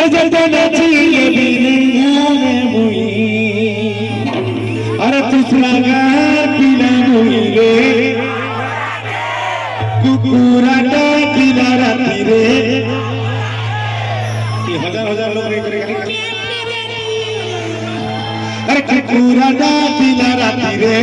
गजब नची बिना मुई अरे पिछला किला मुई रे कुकुराटा किला राती रे हजार हजार लोग अरे कुकुराटा किला राती रे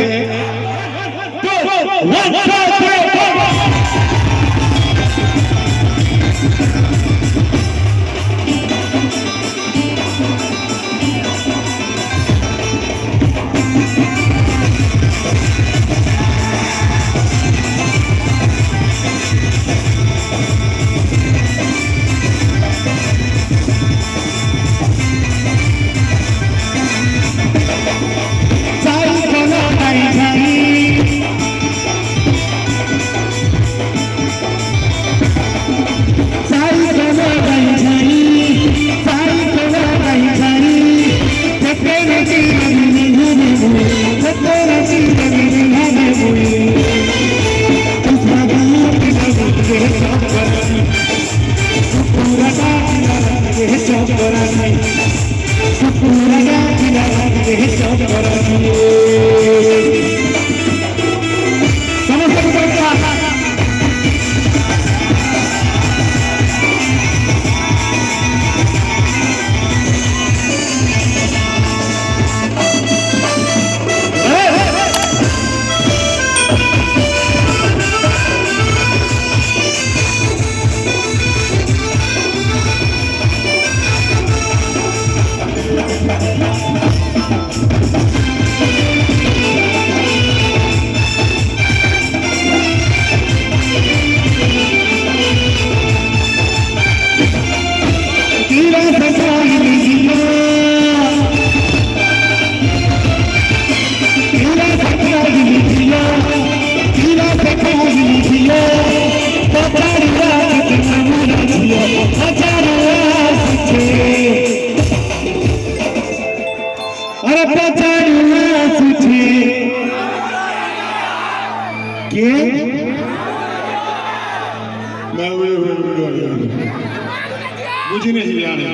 बुझी नहीं अरे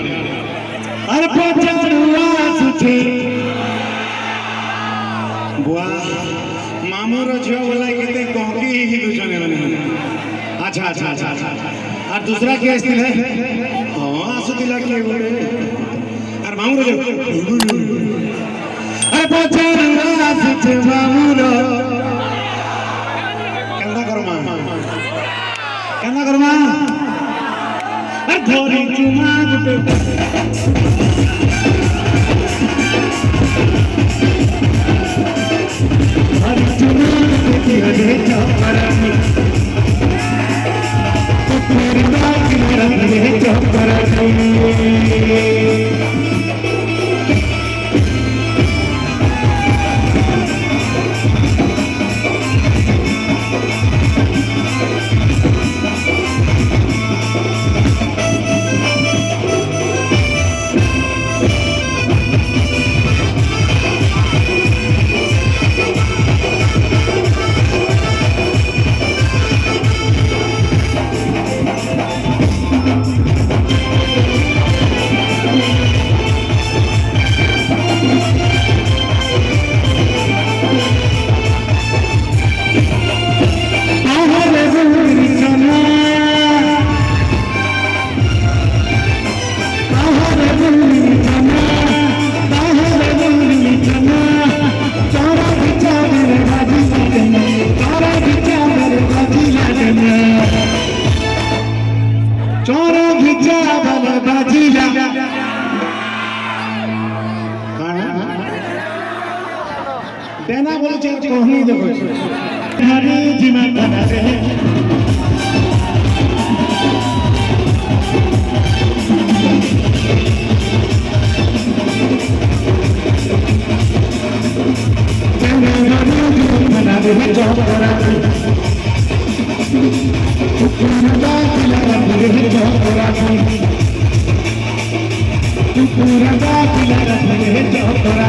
बुआ मामूर झील बोला कहते कहकी ही दूसरे अच्छा अच्छा अच्छा अच्छा और दूसरा केस है हाँ आसुतिला के बोले और मामूर जो अरे पचारुआ सुचे मामूर केंदा करमा अरे धोरी चुमा गुटे हरि चुमा गुटे हरे चौपरानी कुकुर बाकी हरे चौपरानी देना बोले चार कोहनी देखो हरे जिमा बना रहे बना रहे चौपरा पूरा किला रहे चौपरा पूरा किला रहे चौपरा